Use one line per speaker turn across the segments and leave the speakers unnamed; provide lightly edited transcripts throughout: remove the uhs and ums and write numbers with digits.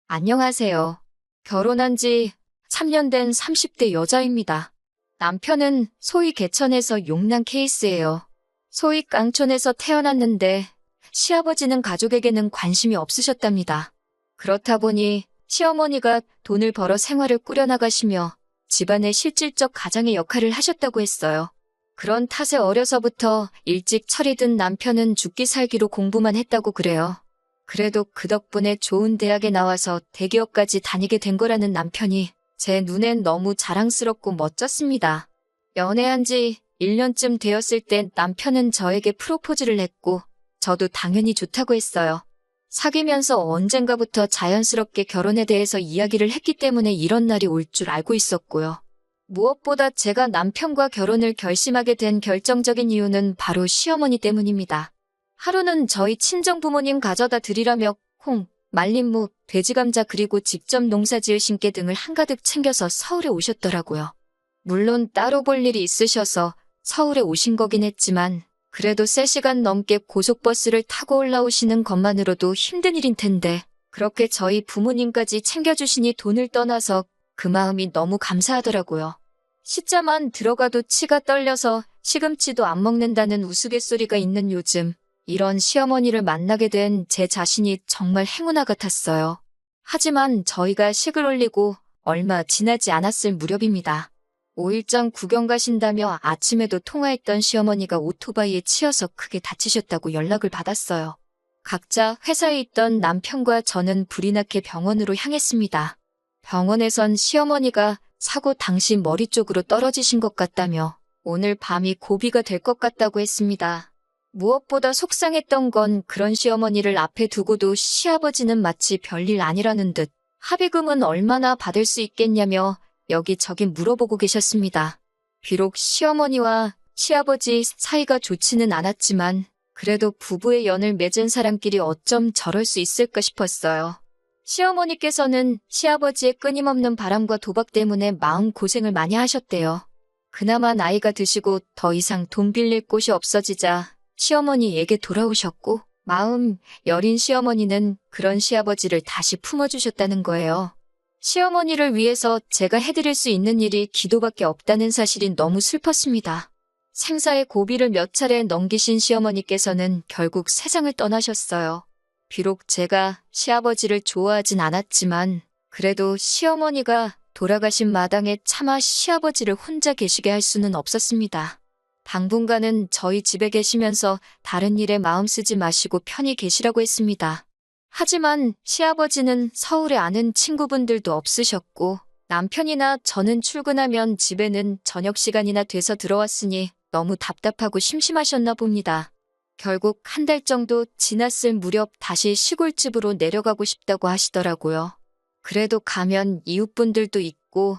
안녕하세요. 결혼한 지 3년 된 30대 여자입니다. 남편은 소위 개천에서 용난 케이스예요. 소위 깡촌에서 태어났는데 시아버지는 가족에게는 관심이 없으셨답니다. 그렇다 보니 시어머니가 돈을 벌어 생활을 꾸려나가시며 집안의 실질적 가장의 역할을 하셨다고 했어요. 그런 탓에 어려서부터 일찍 철이 든 남편은 죽기 살기로 공부만 했다고 그래요. 그래도 그 덕분에 좋은 대학에 나와서 대기업까지 다니게 된 거라는 남편이 제 눈엔 너무 자랑스럽고 멋졌습니다. 연애한 지 1년쯤 되었을 때 남편은 저에게 프로포즈를 했고 저도 당연히 좋다고 했어요. 사귀면서 언젠가부터 자연스럽게 결혼에 대해서 이야기를 했기 때문에 이런 날이 올 줄 알고 있었고요. 무엇보다 제가 남편과 결혼을 결심하게 된 결정적인 이유는 바로 시어머니 때문입니다. 하루는 저희 친정부모님 가져다 드리라며 콩, 말린 무, 돼지감자 그리고 직접 농사 지을 신께 등을 한가득 챙겨서 서울에 오셨더라고요. 물론 따로 볼 일이 있으셔서 서울에 오신 거긴 했지만 그래도 3시간 넘게 고속버스를 타고 올라오시는 것만으로도 힘든 일인 텐데 그렇게 저희 부모님까지 챙겨주시니 돈을 떠나서 그 마음이 너무 감사하더라고요. 시자만 들어가도 치가 떨려서 시금치도 안 먹는다는 우스갯소리가 있는 요즘 이런 시어머니를 만나게 된 제 자신이 정말 행운아 같았어요. 하지만 저희가 식을 올리고 얼마 지나지 않았을 무렵입니다. 5일장 구경 가신다며 아침에도 통화했던 시어머니가 오토바이에 치여서 크게 다치셨다고 연락을 받았어요. 각자 회사에 있던 남편과 저는 불이 나게 병원으로 향했습니다. 병원에선 시어머니가 사고 당시 머리 쪽으로 떨어지신 것 같다며 오늘 밤이 고비가 될 것 같다고 했습니다. 무엇보다 속상했던 건 그런 시어머니를 앞에 두고도 시아버지는 마치 별일 아니라는 듯 합의금은 얼마나 받을 수 있겠냐며 여기저기 물어보고 계셨습니다. 비록 시어머니와 시아버지 사이가 좋지는 않았지만 그래도 부부의 연을 맺은 사람끼리 어쩜 저럴 수 있을까 싶었어요. 시어머니께서는 시아버지의 끊임없는 바람과 도박 때문에 마음고생을 많이 하셨대요. 그나마 나이가 드시고 더 이상 돈 빌릴 곳이 없어지자 시어머니에게 돌아오셨고 마음 여린 시어머니는 그런 시아버지를 다시 품어주셨다는 거예요. 시어머니를 위해서 제가 해드릴 수 있는 일이 기도밖에 없다는 사실이 너무 슬펐습니다. 생사의 고비를 몇 차례 넘기신 시어머니께서는 결국 세상을 떠나셨어요. 비록 제가 시아버지를 좋아하진 않았지만 그래도 시어머니가 돌아가신 마당에 차마 시아버지를 혼자 계시게 할 수는 없었습니다. 당분간은 저희 집에 계시면서 다른 일에 마음 쓰지 마시고 편히 계시라고 했습니다. 하지만 시아버지는 서울에 아는 친구분들도 없으셨고 남편이나 저는 출근하면 집에는 저녁 시간이나 돼서 들어왔으니 너무 답답하고 심심하셨나 봅니다. 결국 한 달 정도 지났을 무렵 다시 시골집으로 내려가고 싶다고 하시더라고요. 그래도 가면 이웃분들도 있고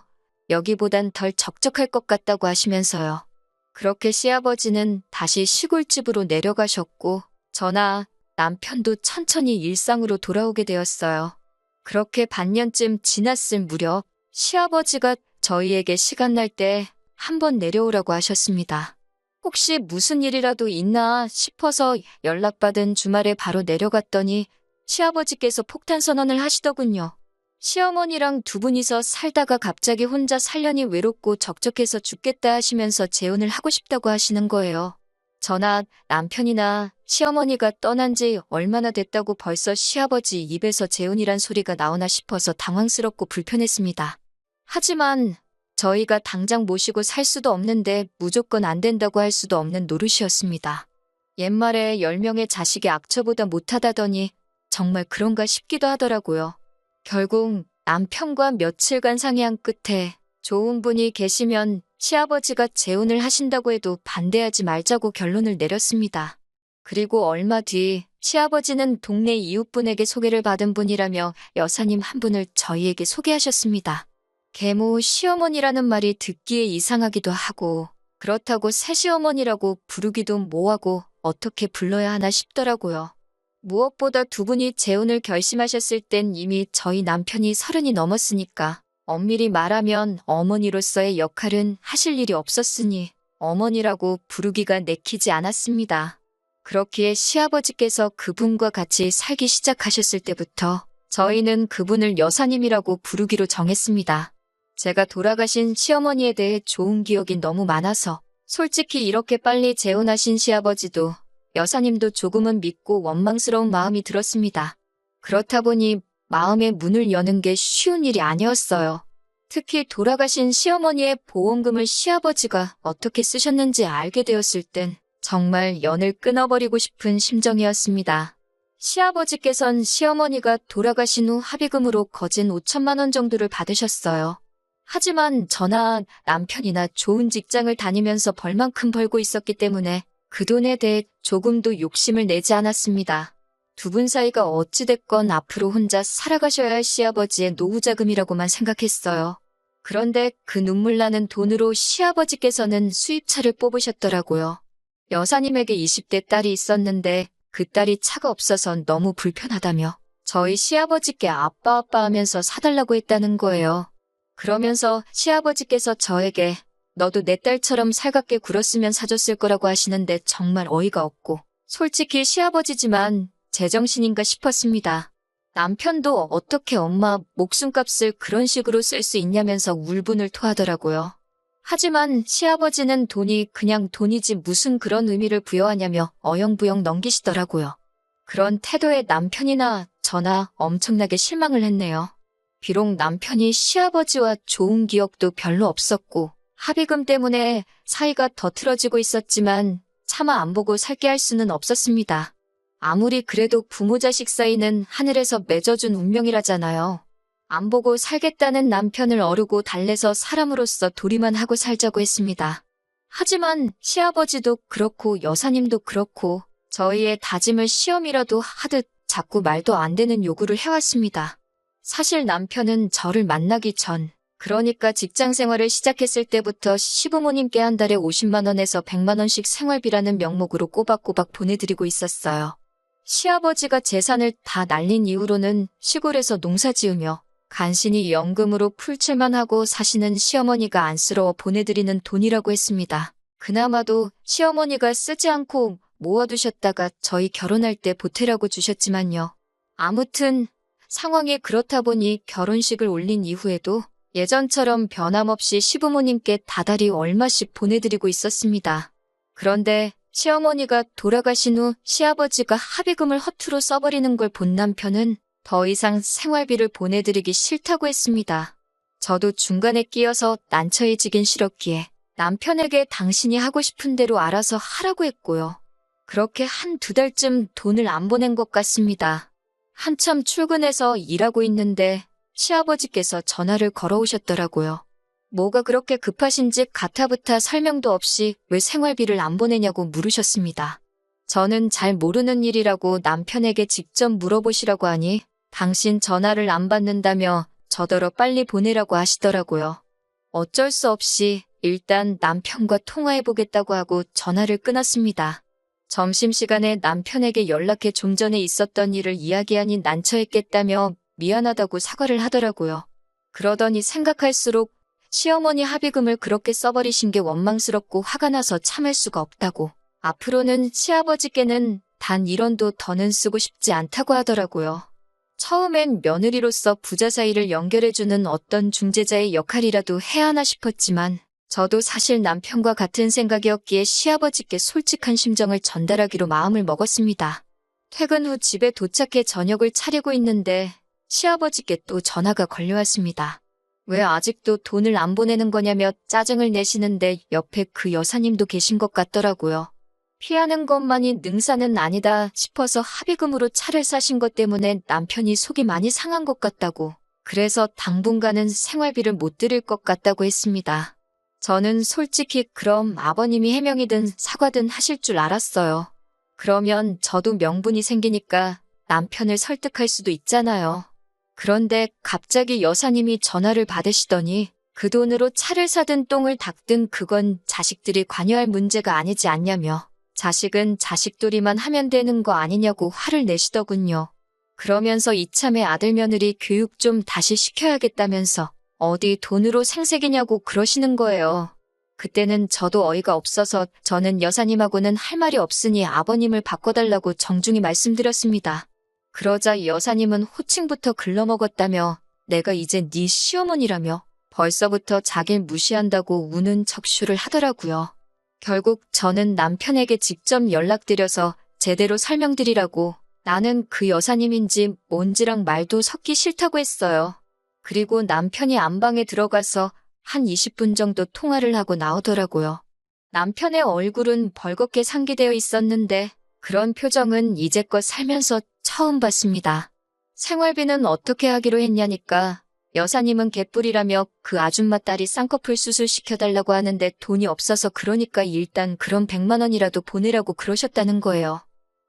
여기보단 덜 적적할 것 같다고 하시면서요. 그렇게 시아버지는 다시 시골집으로 내려가셨고 저나 남편도 천천히 일상으로 돌아오게 되었어요. 그렇게 반년쯤 지났을 무렵 시아버지가 저희에게 시간 날 때 한번 내려오라고 하셨습니다. 혹시 무슨 일이라도 있나 싶어서 연락받은 주말에 바로 내려갔더니 시아버지께서 폭탄 선언을 하시더군요. 시어머니랑 두 분이서 살다가 갑자기 혼자 살려니 외롭고 적적해서 죽겠다 하시면서 재혼을 하고 싶다고 하시는 거예요. 저나 남편이나 시어머니가 떠난 지 얼마나 됐다고 벌써 시아버지 입에서 재혼이란 소리가 나오나 싶어서 당황스럽고 불편했습니다. 하지만 저희가 당장 모시고 살 수도 없는데 무조건 안 된다고 할 수도 없는 노릇이었습니다. 옛말에 10명의 자식이 악처보다 못하다더니 정말 그런가 싶기도 하더라고요. 결국 남편과 며칠간 상의한 끝에 좋은 분이 계시면 시아버지가 재혼을 하신다고 해도 반대하지 말자고 결론을 내렸습니다. 그리고 얼마 뒤 시아버지는 동네 이웃분에게 소개를 받은 분이라며 여사님 한 분을 저희에게 소개하셨습니다. 계모 시어머니라는 말이 듣기에 이상하기도 하고 그렇다고 새시어머니라고 부르기도 뭐하고 어떻게 불러야 하나 싶더라고요. 무엇보다 두 분이 재혼을 결심하셨을 땐 이미 저희 남편이 30이 넘었으니까 엄밀히 말하면 어머니로서의 역할은 하실 일이 없었으니 어머니라고 부르기가 내키지 않았습니다. 그렇기에 시아버지께서 그분과 같이 살기 시작하셨을 때부터 저희는 그분을 여사님이라고 부르기로 정했습니다. 제가 돌아가신 시어머니에 대해 좋은 기억이 너무 많아서 솔직히 이렇게 빨리 재혼하신 시아버지도 여사님도 조금은 믿고 원망스러운 마음이 들었습니다. 그렇다 보니 마음의 문을 여는 게 쉬운 일이 아니었어요. 특히 돌아가신 시어머니의 보험금을 시아버지가 어떻게 쓰셨는지 알게 되었을 땐 정말 연을 끊어버리고 싶은 심정이었습니다. 시아버지께선 시어머니가 돌아가신 후 합의금으로 거진 5천만 원 정도를 받으셨어요. 하지만 저나 남편이나 좋은 직장을 다니면서 벌만큼 벌고 있었기 때문에 그 돈에 대해 조금도 욕심을 내지 않았습니다. 두 분 사이가 어찌됐건 앞으로 혼자 살아가셔야 할 시아버지의 노후자금이라고만 생각했어요. 그런데 그 눈물 나는 돈으로 시아버지께서는 수입차를 뽑으셨더라고요. 여사님에게 20대 딸이 있었는데 그 딸이 차가 없어서 너무 불편하다며 저희 시아버지께 아빠 하면서 사달라고 했다는 거예요. 그러면서 시아버지께서 저에게 너도 내 딸처럼 살갑게 굴었으면 사줬을 거라고 하시는데 정말 어이가 없고 솔직히 시아버지지만 제정신인가 싶었습니다. 남편도 어떻게 엄마 목숨값을 그런 식으로 쓸 수 있냐면서 울분을 토하더라고요. 하지만 시아버지는 돈이 그냥 돈이지 무슨 그런 의미를 부여하냐며 어영부영 넘기시더라고요. 그런 태도에 남편이나 저나 엄청나게 실망을 했네요. 비록 남편이 시아버지와 좋은 기억도 별로 없었고 합의금 때문에 사이가 더 틀어지고 있었지만 차마 안 보고 살게 할 수는 없었습니다. 아무리 그래도 부모 자식 사이는 하늘에서 맺어준 운명이라잖아요. 안 보고 살겠다는 남편을 어르고 달래서 사람으로서 도리만 하고 살자고 했습니다. 하지만 시아버지도 그렇고 여사님도 그렇고 저희의 다짐을 시험이라도 하듯 자꾸 말도 안 되는 요구를 해왔습니다. 사실 남편은 저를 만나기 전, 그러니까 직장 생활을 시작했을 때부터 시부모님께 한 달에 50만 원에서 100만 원씩 생활비라는 명목으로 꼬박꼬박 보내드리고 있었어요. 시아버지가 재산을 다 날린 이후로는 시골에서 농사 지으며 간신히 연금으로 풀칠만 하고 사시는 시어머니가 안쓰러워 보내드리는 돈이라고 했습니다. 그나마도 시어머니가 쓰지 않고 모아두셨다가 저희 결혼할 때 보태라고 주셨지만요. 아무튼 상황이 그렇다 보니 결혼식을 올린 이후에도 예전처럼 변함없이 시부모님께 다달이 얼마씩 보내드리고 있었습니다. 그런데 시어머니가 돌아가신 후 시아버지가 합의금을 허투루 써버리는 걸 본 남편은 더 이상 생활비를 보내드리기 싫다고 했습니다. 저도 중간에 끼어서 난처해지긴 싫었기에 남편에게 당신이 하고 싶은 대로 알아서 하라고 했고요. 그렇게 한 두 달쯤 돈을 안 보낸 것 같습니다. 한참 출근해서 일하고 있는데 시아버지께서 전화를 걸어오셨더라고요. 뭐가 그렇게 급하신지 가타부타 설명도 없이 왜 생활비를 안 보내냐고 물으셨습니다. 저는 잘 모르는 일이라고 남편에게 직접 물어보시라고 하니 당신 전화를 안 받는다며 저더러 빨리 보내라고 하시더라고요. 어쩔 수 없이 일단 남편과 통화해보겠다고 하고 전화를 끊었습니다. 점심시간에 남편에게 연락해 좀 전에 있었던 일을 이야기하니 난처했겠다며 미안하다고 사과를 하더라고요. 그러더니 생각할수록 시어머니 합의금을 그렇게 써버리신 게 원망스럽고 화가 나서 참을 수가 없다고 앞으로는 시아버지께는 단 1원도 더는 쓰고 싶지 않다고 하더라고요. 처음엔 며느리로서 부자 사이를 연결해주는 어떤 중재자의 역할이라도 해야 하나 싶었지만 저도 사실 남편과 같은 생각이었기에 시아버지께 솔직한 심정을 전달하기로 마음을 먹었습니다. 퇴근 후 집에 도착해 저녁을 차리고 있는데 시아버지께 또 전화가 걸려왔습니다. 왜 아직도 돈을 안 보내는 거냐며 짜증을 내시는데 옆에 그 여사님도 계신 것 같더라고요. 피하는 것만이 능사는 아니다 싶어서 합의금으로 차를 사신 것 때문에 남편이 속이 많이 상한 것 같다고, 그래서 당분간은 생활비를 못 드릴 것 같다고 했습니다. 저는 솔직히 그럼 아버님이 해명이든 사과든 하실 줄 알았어요. 그러면 저도 명분이 생기니까 남편을 설득할 수도 있잖아요. 그런데 갑자기 여사님이 전화를 받으시더니 그 돈으로 차를 사든 똥을 닦든 그건 자식들이 관여할 문제가 아니지 않냐며 자식은 자식돌이만 하면 되는 거 아니냐고 화를 내시더군요. 그러면서 이참에 아들 며느리 교육 좀 다시 시켜야겠다면서 어디 돈으로 생색이냐고 그러시는 거예요. 그때는 저도 어이가 없어서 저는 여사님하고는 할 말이 없으니 아버님을 바꿔달라고 정중히 말씀드렸습니다. 그러자 여사님은 호칭부터 글러먹었다며 내가 이제 네 시어머니라며 벌써부터 자길 무시한다고 우는 척슈를 하더라고요. 결국 저는 남편에게 직접 연락드려서 제대로 설명드리라고 나는 그 여사님인지 뭔지랑 말도 섞기 싫다고 했어요. 그리고 남편이 안방에 들어가서 한 20분 정도 통화를 하고 나오더라고요. 남편의 얼굴은 벌겋게 상기되어 있었는데 그런 표정은 이제껏 살면서 처음 봤습니다. 생활비는 어떻게 하기로 했냐니까 여사님은 개뿔이라며 그 아줌마 딸이 쌍꺼풀 수술 시켜달라고 하는데 돈이 없어서 그러니까 일단 그럼 100만 원이라도 보내라고 그러셨다는 거예요.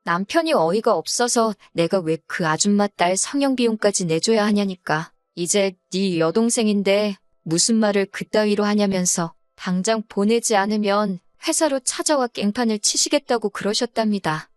남편이 어이가 없어서 내가 왜 그 아줌마 딸 성형비용까지 내줘야 하냐니까 이제 네 여동생인데 무슨 말을 그따위로 하냐면서 당장 보내지 않으면 회사로 찾아와 깽판을 치시겠다고 그러셨답니다.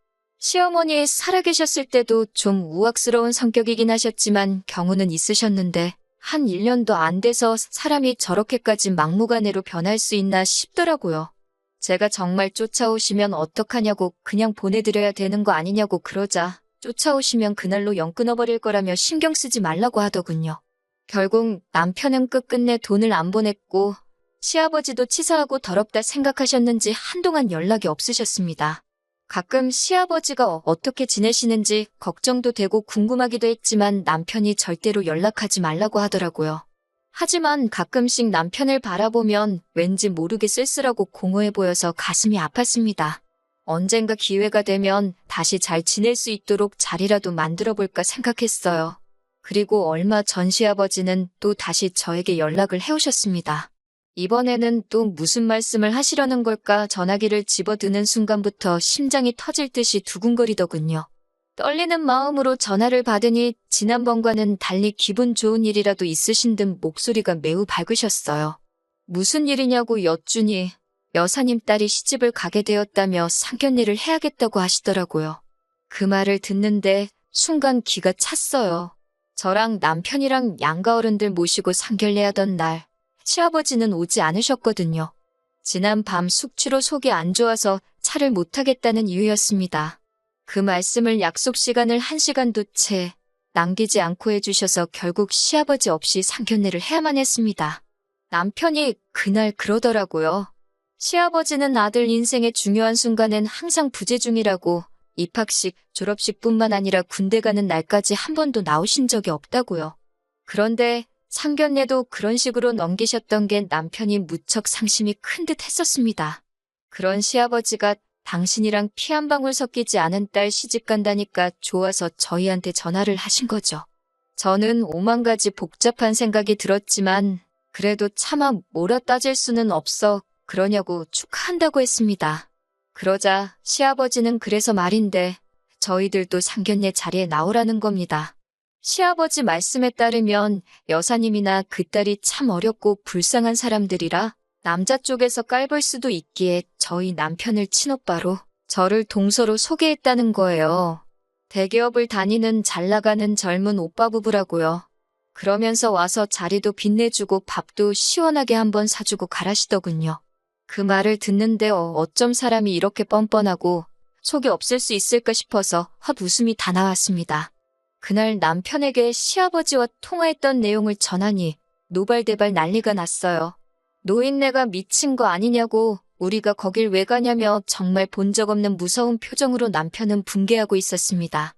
시어머니 살아계셨을 때도 좀 우악스러운 성격이긴 하셨지만 경우는 있으셨는데 한 1년도 안 돼서 사람이 저렇게까지 막무가내로 변할 수 있나 싶더라고요. 제가 정말 쫓아오시면 어떡하냐고 그냥 보내드려야 되는 거 아니냐고 그러자 쫓아오시면 그날로 영 끊어버릴 거라며 신경 쓰지 말라고 하더군요. 결국 남편은 끝끝내 돈을 안 보냈고 시아버지도 치사하고 더럽다 생각하셨는지 한동안 연락이 없으셨습니다. 가끔 시아버지가 어떻게 지내시는지 걱정도 되고 궁금하기도 했지만 남편이 절대로 연락하지 말라고 하더라고요. 하지만 가끔씩 남편을 바라보면 왠지 모르게 쓸쓸하고 공허해 보여서 가슴이 아팠습니다. 언젠가 기회가 되면 다시 잘 지낼 수 있도록 자리라도 만들어 볼까 생각했어요. 그리고 얼마 전 시아버지는 또 다시 저에게 연락을 해오셨습니다. 이번에는 또 무슨 말씀을 하시려는 걸까 전화기를 집어드는 순간부터 심장이 터질 듯이 두근거리더군요. 떨리는 마음으로 전화를 받으니 지난번과는 달리 기분 좋은 일이라도 있으신 듯 목소리가 매우 밝으셨어요. 무슨 일이냐고 여쭈니 여사님 딸이 시집을 가게 되었다며 상견례를 해야겠다고 하시더라고요. 그 말을 듣는데 순간 기가 찼어요. 저랑 남편이랑 양가 어른들 모시고 상견례하던 날 시아버지는 오지 않으셨거든요. 지난 밤 숙취로 속이 안 좋아서 차를 못 타겠다는 이유였습니다. 그 말씀을 약속 시간을 1시간도 채 남기지 않고 해주셔서 결국 시아버지 없이 상견례를 해야만 했습니다. 남편이 그날 그러더라고요. 시아버지는 아들 인생의 중요한 순간엔 항상 부재 중이라고 입학식, 졸업식뿐만 아니라 군대 가는 날까지 한 번도 나오신 적이 없다고요. 그런데 상견례도 그런 식으로 넘기셨던 게 남편이 무척 상심이 큰 듯 했었습니다. 그런 시아버지가 당신이랑 피 한 방울 섞이지 않은 딸 시집 간다니까 좋아서 저희한테 전화를 하신 거죠. 저는 오만 가지 복잡한 생각이 들었지만 그래도 차마 몰아 따질 수는 없어 그러냐고 축하한다고 했습니다. 그러자 시아버지는 그래서 말인데 저희들도 상견례 자리에 나오라는 겁니다. 시아버지 말씀에 따르면 여사님이나 그 딸이 참 어렵고 불쌍한 사람들이라 남자 쪽에서 깔볼 수도 있기에 저희 남편을 친오빠로 저를 동서로 소개했다는 거예요. 대기업을 다니는 잘나가는 젊은 오빠 부부라고요. 그러면서 와서 자리도 빛내주고 밥도 시원하게 한번 사주고 가라시더군요. 그 말을 듣는데 어쩜 사람이 이렇게 뻔뻔하고 속이 없을 수 있을까 싶어서 헛웃음이 다 나왔습니다. 그날 남편에게 시아버지와 통화했던 내용을 전하니 노발대발 난리가 났어요. 노인네가 미친 거 아니냐고 우리가 거길 왜 가냐며 정말 본 적 없는 무서운 표정으로 남편은 붕괴하고 있었습니다.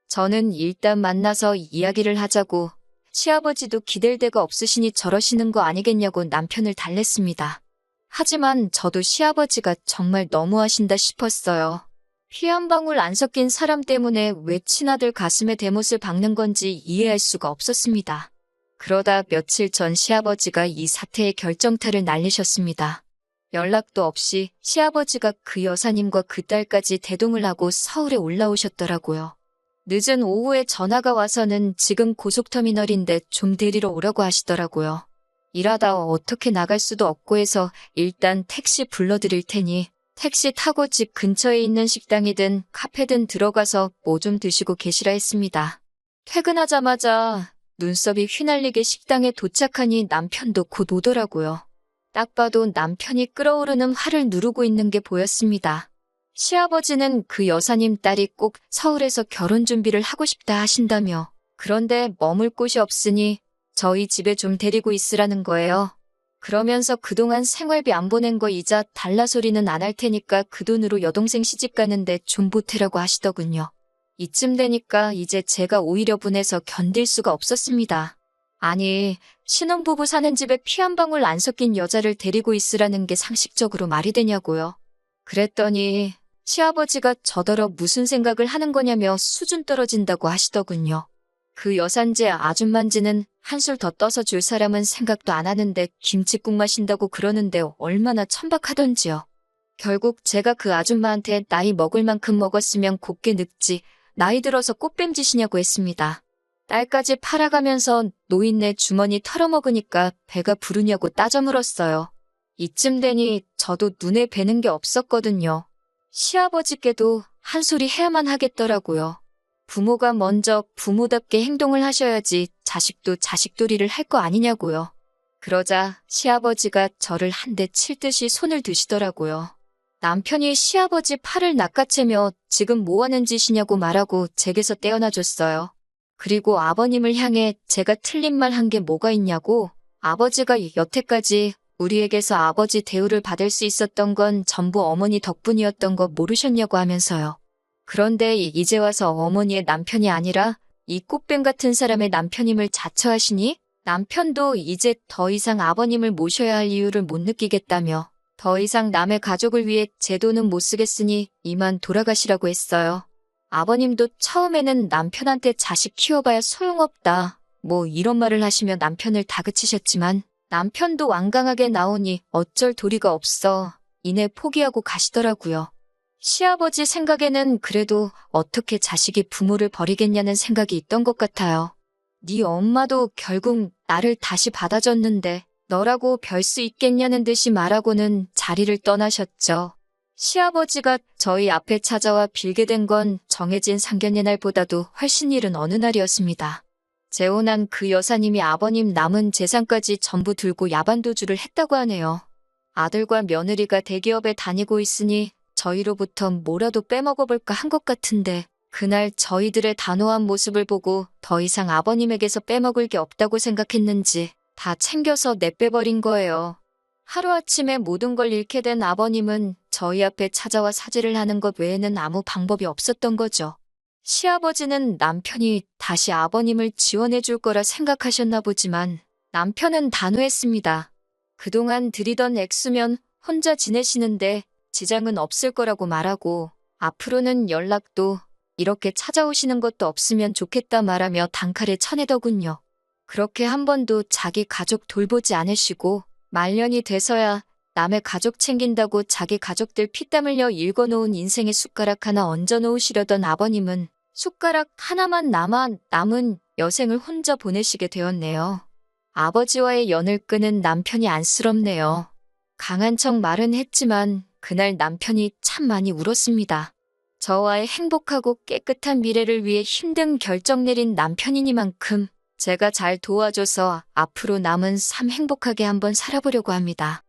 저는 일단 만나서 이야기를 하자고 시아버지도 기댈 데가 없으시니 저러시는 거 아니겠냐고 남편을 달랬습니다. 하지만 저도 시아버지가 정말 너무하신다 싶었어요. 피 한 방울 안 섞인 사람 때문에 왜 친아들 가슴에 대못을 박는 건지 이해할 수가 없었습니다. 그러다 며칠 전 시아버지가 이 사태의 결정타를 날리셨습니다. 연락도 없이 시아버지가 그 여사님과 그 딸까지 대동을 하고 서울에 올라오셨더라고요. 늦은 오후에 전화가 와서는 지금 고속터미널인데 좀 데리러 오라고 하시더라고요. 일하다 어떻게 나갈 수도 없고 해서 일단 택시 불러드릴 테니 택시 타고 집 근처에 있는 식당이든 카페든 들어가서 뭐 좀 드시고 계시라 했습니다. 퇴근하자마자 눈썹이 휘날리게 식당에 도착하니 남편도 곧 오더라고요. 딱 봐도 남편이 끓어오르는 화를 누르고 있는 게 보였습니다. 시아버지는 그 여사님 딸이 꼭 서울에서 결혼 준비를 하고 싶다 하신다며 그런데 머물 곳이 없으니 저희 집에 좀 데리고 있으라는 거예요. 그러면서 그동안 생활비 안 보낸 거 이자 달라 소리는 안 할 테니까 그 돈으로 여동생 시집 가는데 좀 보태라고 하시더군요. 이쯤 되니까 이제 제가 오히려 분해서 견딜 수가 없었습니다. 아니, 신혼부부 사는 집에 피 한 방울 안 섞인 여자를 데리고 있으라는 게 상식적으로 말이 되냐고요. 그랬더니 시아버지가 저더러 무슨 생각을 하는 거냐며 수준 떨어진다고 하시더군요. 그 여산제 아줌만지는 한술 더 떠서 줄 사람은 생각도 안 하는데 김칫국 마신다고 그러는데 얼마나 천박하던지요. 결국 제가 그 아줌마한테 나이 먹을 만큼 먹었으면 곱게 늙지 나이 들어서 꽃뱀짓이냐고 했습니다. 딸까지 팔아가면서 노인네 주머니 털어먹으니까 배가 부르냐고 따져 물었어요. 이쯤 되니 저도 눈에 뵈는 게 없었거든요. 시아버지께도 한 소리 해야만 하겠더라고요. 부모가 먼저 부모답게 행동을 하셔야지 자식도 자식도리를 할 거 아니냐고요. 그러자 시아버지가 저를 한 대 칠 듯이 손을 드시더라고요. 남편이 시아버지 팔을 낚아채며 지금 뭐하는 짓이냐고 말하고 제게서 떼어놔줬어요. 그리고 아버님을 향해 제가 틀린 말 한 게 뭐가 있냐고 아버지가 여태까지 우리에게서 아버지 대우를 받을 수 있었던 건 전부 어머니 덕분이었던 거 모르셨냐고 하면서요. 그런데 이제 와서 어머니의 남편이 아니라 이 꽃뱀 같은 사람의 남편임을 자처하시니 남편도 이제 더 이상 아버님을 모셔야 할 이유를 못 느끼겠다며 더 이상 남의 가족을 위해 제 돈은 못 쓰겠으니 이만 돌아가시라고 했어요. 아버님도 처음에는 남편한테 자식 키워봐야 소용없다. 뭐 이런 말을 하시며 남편을 다그치셨지만 남편도 완강하게 나오니 어쩔 도리가 없어 이내 포기하고 가시더라고요. 시아버지 생각에는 그래도 어떻게 자식이 부모를 버리겠냐는 생각이 있던 것 같아요. 네 엄마도 결국 나를 다시 받아줬는데 너라고 별 수 있겠냐는 듯이 말하고는 자리를 떠나셨죠. 시아버지가 저희 앞에 찾아와 빌게 된 건 정해진 상견례 날보다도 훨씬 이른 어느 날이었습니다. 재혼한 그 여사님이 아버님 남은 재산까지 전부 들고 야반도주를 했다고 하네요. 아들과 며느리가 대기업에 다니고 있으니 저희로부터 뭐라도 빼먹어볼까 한 것 같은데 그날 저희들의 단호한 모습을 보고 더 이상 아버님에게서 빼먹을 게 없다고 생각했는지 다 챙겨서 내빼버린 거예요. 하루아침에 모든 걸 잃게 된 아버님은 저희 앞에 찾아와 사죄를 하는 것 외에는 아무 방법이 없었던 거죠. 시아버지는 남편이 다시 아버님을 지원해 줄 거라 생각하셨나 보지만 남편은 단호했습니다. 그동안 들이던 액수면 혼자 지내시는데 지장은 없을 거라고 말하고 앞으로는 연락도 이렇게 찾아오시는 것도 없으면 좋겠다 말하며 단칼에 쳐내더군요. 그렇게 한 번도 자기 가족 돌보지 않으시고 말년이 돼서야 남의 가족 챙긴다고 자기 가족들 피땀 흘려 일궈놓은 인생의 숟가락 하나 얹어놓으시려던 아버님은 숟가락 하나만 남은 여생을 혼자 보내시게 되었네요. 아버지와의 연을 끄는 남편이 안쓰럽네요. 강한 척 말은 했지만 그날 남편이 참 많이 울었습니다. 저와의 행복하고 깨끗한 미래를 위해 힘든 결정 내린 남편이니만큼 제가 잘 도와줘서 앞으로 남은 삶 행복하게 한번 살아보려고 합니다.